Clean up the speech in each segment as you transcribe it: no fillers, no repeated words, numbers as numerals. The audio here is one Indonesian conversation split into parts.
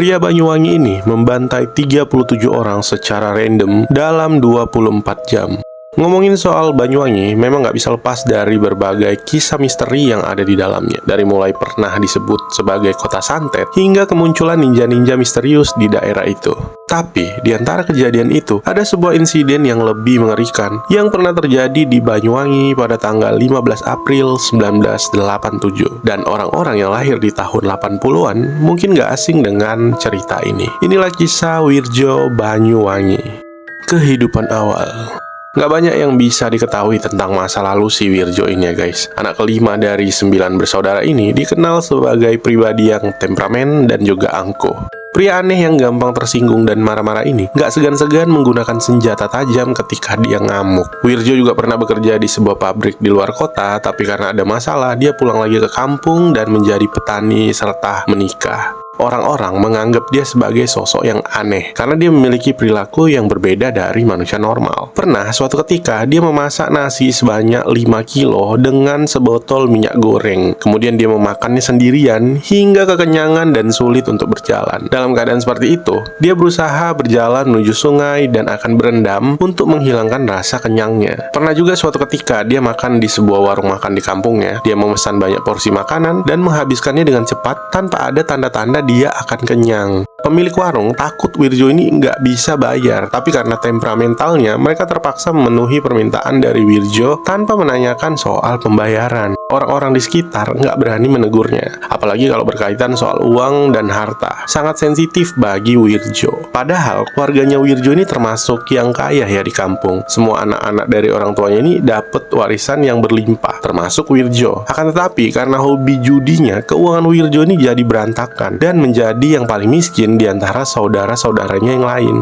Pria Banyuwangi ini membantai 37 orang secara random dalam 24 jam. Ngomongin soal Banyuwangi, memang nggak bisa lepas dari berbagai kisah misteri yang ada di dalamnya. Dari mulai pernah disebut sebagai kota santet, hingga kemunculan ninja-ninja misterius di daerah itu. Tapi, di antara kejadian itu, ada sebuah insiden yang lebih mengerikan yang pernah terjadi di Banyuwangi pada tanggal 15 April 1987. Dan orang-orang yang lahir di tahun 80-an mungkin nggak asing dengan cerita ini. Inilah kisah Wirjo Banyuwangi. Kehidupan awal. Gak banyak yang bisa diketahui tentang masa lalu si Wirjo ini ya guys. Anak kelima dari 9 bersaudara ini dikenal sebagai pribadi yang temperamen dan juga angkuh. Pria aneh yang gampang tersinggung dan marah-marah ini gak segan-segan menggunakan senjata tajam ketika dia ngamuk. Wirjo juga pernah bekerja di sebuah pabrik di luar kota, tapi karena ada masalah dia pulang lagi ke kampung dan menjadi petani serta menikah. Orang-orang menganggap dia sebagai sosok yang aneh karena dia memiliki perilaku yang berbeda dari manusia normal. Pernah suatu ketika dia memasak nasi sebanyak 5 kilo dengan sebotol minyak goreng. Kemudian dia memakannya sendirian hingga kekenyangan dan sulit untuk berjalan. Dalam keadaan seperti itu, dia berusaha berjalan menuju sungai dan akan berendam untuk menghilangkan rasa kenyangnya. Pernah juga suatu ketika dia makan di sebuah warung makan di kampungnya. Dia memesan banyak porsi makanan dan menghabiskannya dengan cepat tanpa ada tanda-tanda dia akan kenyang. Pemilik warung takut Wirjo ini nggak bisa bayar, tapi karena temperamentalnya, mereka terpaksa memenuhi permintaan dari Wirjo tanpa menanyakan soal pembayaran. Orang-orang di sekitar nggak berani menegurnya, apalagi kalau berkaitan soal uang dan harta. Sangat sensitif bagi Wirjo. Padahal keluarganya Wirjo ini termasuk yang kaya ya di kampung. Semua anak-anak dari orang tuanya ini dapat warisan yang berlimpah, termasuk Wirjo. Akan tetapi karena hobi judinya, keuangan Wirjo ini jadi berantakan dan menjadi yang paling miskin di antara saudara-saudaranya yang lain.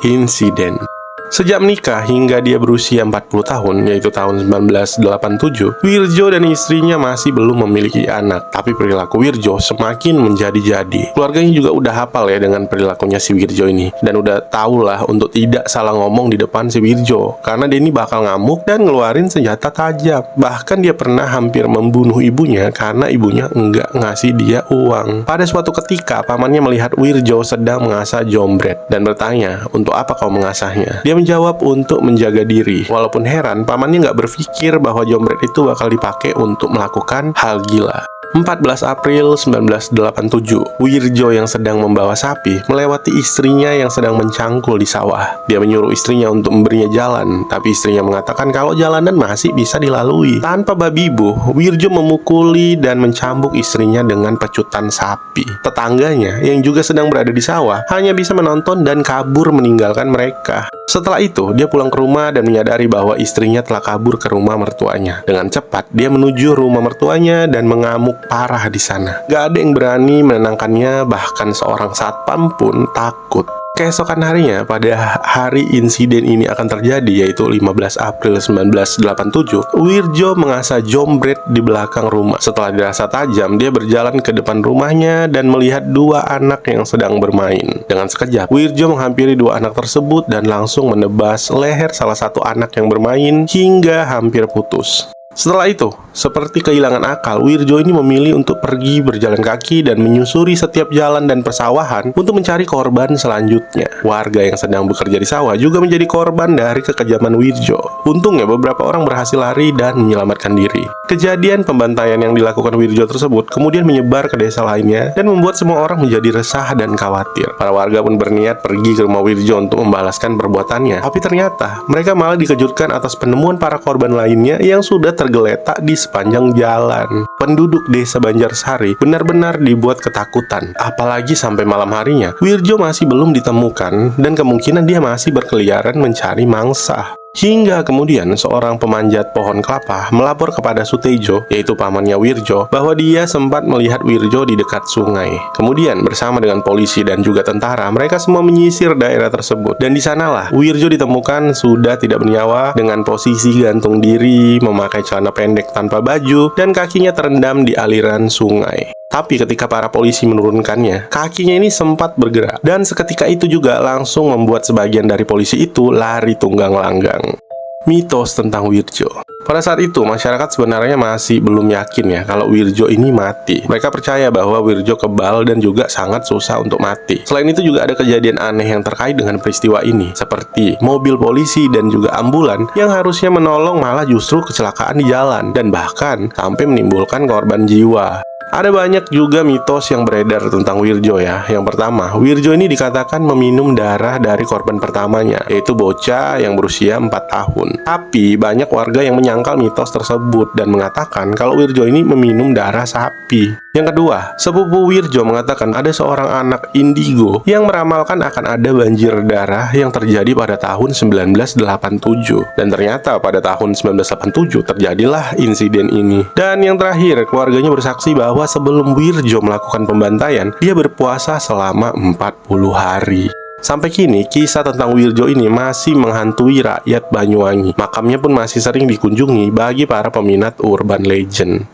Insiden. Sejak menikah hingga dia berusia 40 tahun, yaitu tahun 1987, Wirjo dan istrinya masih belum memiliki anak. Tapi perilaku Wirjo semakin menjadi-jadi. Keluarganya juga udah hafal ya dengan perilakunya si Wirjo ini. Dan udah tau lah untuk tidak salah ngomong di depan si Wirjo, karena dia ini bakal ngamuk dan ngeluarin senjata tajam. Bahkan dia pernah hampir membunuh ibunya karena ibunya enggak ngasih dia uang. Pada suatu ketika, pamannya melihat Wirjo sedang mengasah jombret dan bertanya, "Untuk apa kau mengasahnya?" Dia menjawab, "Untuk menjaga diri." Walaupun heran, pamannya nggak berpikir bahwa jombret itu bakal dipakai untuk melakukan hal gila. 14 April 1987, Wirjo yang sedang membawa sapi melewati istrinya yang sedang mencangkul di sawah. Dia menyuruh istrinya untuk memberinya jalan, tapi istrinya mengatakan kalau jalanan masih bisa dilalui. Tanpa babi bu, Wirjo memukuli dan mencambuk istrinya dengan pecutan sapi. Tetangganya yang juga sedang berada di sawah hanya bisa menonton dan kabur meninggalkan mereka. Setelah itu, dia pulang ke rumah dan menyadari bahwa istrinya telah kabur ke rumah mertuanya. Dengan cepat, dia menuju rumah mertuanya dan mengamuk parah di sana. Gak ada yang berani menenangkannya, bahkan seorang satpam pun takut. Keesokan harinya, pada hari insiden ini akan terjadi, yaitu 15 April 1987, Wirjo mengasah jombret di belakang rumah. Setelah dirasa tajam, dia berjalan ke depan rumahnya dan melihat dua anak yang sedang bermain. Dengan sekejap, Wirjo menghampiri dua anak tersebut dan langsung menebas leher salah satu anak yang bermain hingga hampir putus. Setelah itu, seperti kehilangan akal, Wirjo ini memilih untuk pergi berjalan kaki dan menyusuri setiap jalan dan persawahan untuk mencari korban selanjutnya. Warga yang sedang bekerja di sawah juga menjadi korban dari kekejaman Wirjo. Untungnya beberapa orang berhasil lari dan menyelamatkan diri. Kejadian pembantaian yang dilakukan Wirjo tersebut kemudian menyebar ke desa lainnya dan membuat semua orang menjadi resah dan khawatir. Para warga pun berniat pergi ke rumah Wirjo untuk membalaskan perbuatannya. Tapi ternyata mereka malah dikejutkan atas penemuan para korban lainnya yang sudah tergeletak di sepanjang jalan. Penduduk desa Banjarsari benar-benar dibuat ketakutan. Apalagi sampai malam harinya, Wirjo masih belum ditemukan dan kemungkinan dia masih berkeliaran mencari mangsa. Hingga kemudian seorang pemanjat pohon kelapa melapor kepada Sutejo, yaitu pamannya Wirjo, bahwa dia sempat melihat Wirjo di dekat sungai. Kemudian bersama dengan polisi dan juga tentara, mereka semua menyisir daerah tersebut. Dan di sanalah Wirjo ditemukan sudah tidak bernyawa dengan posisi gantung diri, memakai celana pendek tanpa baju, dan kakinya terendam di aliran sungai. Tapi ketika para polisi menurunkannya, kakinya ini sempat bergerak. Dan seketika itu juga langsung membuat sebagian dari polisi itu lari tunggang langgang. Mitos tentang Wirjo. Pada saat itu, masyarakat sebenarnya masih belum yakin ya kalau Wirjo ini mati. Mereka percaya bahwa Wirjo kebal dan juga sangat susah untuk mati. Selain itu juga ada kejadian aneh yang terkait dengan peristiwa ini, seperti mobil polisi dan juga ambulan yang harusnya menolong malah justru kecelakaan di jalan dan bahkan sampai menimbulkan korban jiwa. Ada banyak juga mitos yang beredar tentang Wirjo ya. Yang pertama, Wirjo ini dikatakan meminum darah dari korban pertamanya, yaitu bocah yang berusia 4 tahun. Tapi banyak warga yang menyangkal mitos tersebut dan mengatakan kalau Wirjo ini meminum darah sapi. Yang kedua, sepupu Wirjo mengatakan ada seorang anak indigo yang meramalkan akan ada banjir darah yang terjadi pada tahun 1987. Dan ternyata pada tahun 1987 terjadilah insiden ini. Dan yang terakhir, keluarganya bersaksi bahwa sebelum Wirjo melakukan pembantaian, dia berpuasa selama 40 hari. Sampai kini, kisah tentang Wirjo ini masih menghantui rakyat Banyuwangi. Makamnya pun masih sering dikunjungi bagi para peminat urban legend.